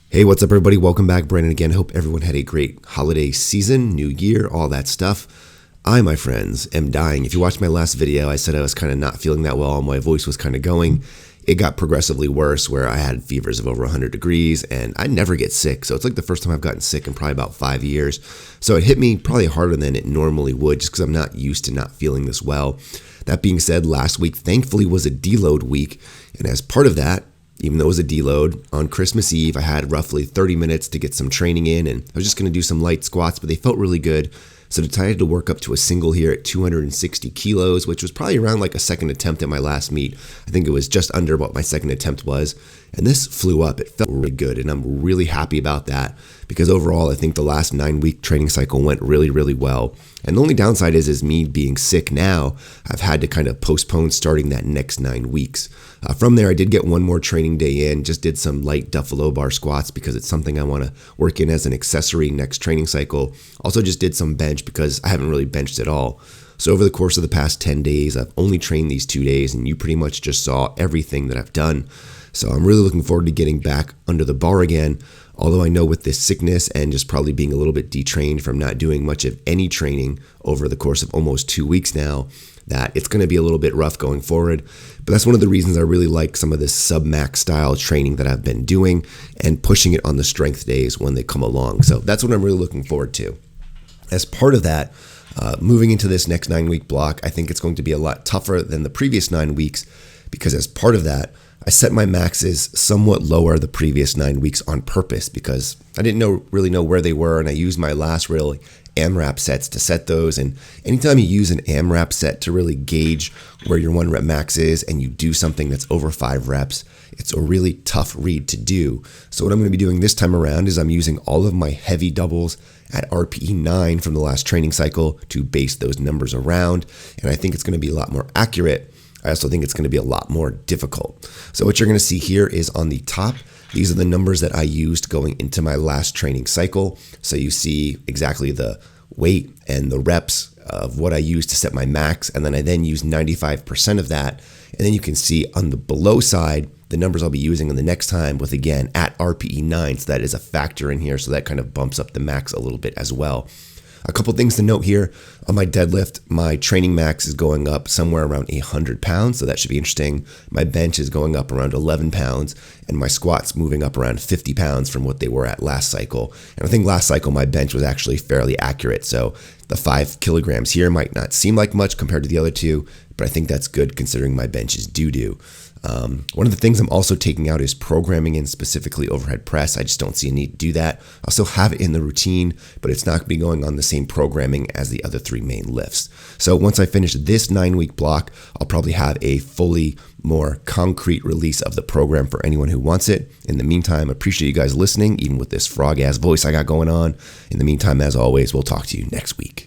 Hey, what's up, everybody? Welcome back. Brandon again. Hope everyone had a great holiday season, new year, all that stuff. I, my friends, am dying. If you watched my last video, I said I was kind of not feeling that well. My voice was kind of going. It got progressively worse where I had fevers of over 100 degrees and I never get sick. So it's like the first time I've gotten sick in probably about 5 years. So it hit me probably harder than it normally would just because I'm not used to not feeling this well. That being said, last week thankfully was a deload week. And as part of that, even though it was a deload, on Christmas Eve, I had roughly 30 minutes to get some training in, and I was just going to do some light squats, but they felt really good. So I decided to work up to a single here at 260 kilos, which was probably around like a second attempt at my last meet. I think it was just under what my second attempt was. And this flew up. It felt really good, and I'm really happy about that because overall, I think the last 9-week training cycle went really, really well. And the only downside is me being sick now, I've had to kind of postpone starting that next 9 weeks. From there, I did get one more training day in, just did some light Duffalo bar squats because it's something I want to work in as an accessory next training cycle. Also just did some bench because I haven't really benched at all. So over the course of the past 10 days, I've only trained these 2 days, and you pretty much just saw everything that I've done. So I'm really looking forward to getting back under the bar again. Although I know with this sickness and just probably being a little bit detrained from not doing much of any training over the course of almost 2 weeks now, that it's going to be a little bit rough going forward. But that's one of the reasons I really like some of this sub-max style training that I've been doing and pushing it on the strength days when they come along. So that's what I'm really looking forward to. As part of that, moving into this next 9-week block, I think it's going to be a lot tougher than the previous 9 weeks because as part of that, I set my maxes somewhat lower the previous 9 weeks on purpose because I didn't really know where they were, and I used my last really AMRAP sets to set those. And anytime you use an AMRAP set to really gauge where your 1 rep max is and you do something that's over 5 reps, it's a really tough read to do. So what I'm going to be doing this time around is I'm using all of my heavy doubles at RPE 9 from the last training cycle to base those numbers around. And I think it's going to be a lot more accurate. I also think it's going to be a lot more difficult. So what you're going to see here is on the top, these are the numbers that I used going into my last training cycle. So you see exactly the weight and the reps of what I used to set my max. And then I use 95% of that. And then you can see on the below side, the numbers I'll be using on the next time with, again, at RPE 9. So that is a factor in here. So that kind of bumps up the max a little bit as well. A couple things to note here. On my deadlift, my training max is going up somewhere around 100 pounds, so that should be interesting. My bench is going up around 11 pounds, and my squats moving up around 50 pounds from what they were at last cycle. And I think last cycle, my bench was actually fairly accurate, so the 5 kilograms here might not seem like much compared to the other two, but I think that's good considering my bench is doo-doo. One of the things I'm also taking out is programming in specifically overhead press. I just don't see a need to do that. I'll still have it in the routine, but it's not going to be going on the same programming as the other 3 main lifts. So once I finish this 9-week block, I'll probably have a fully more concrete release of the program for anyone who wants it. In the meantime, appreciate you guys listening, even with this frog-ass voice I got going on. In the meantime, as always, we'll talk to you next week.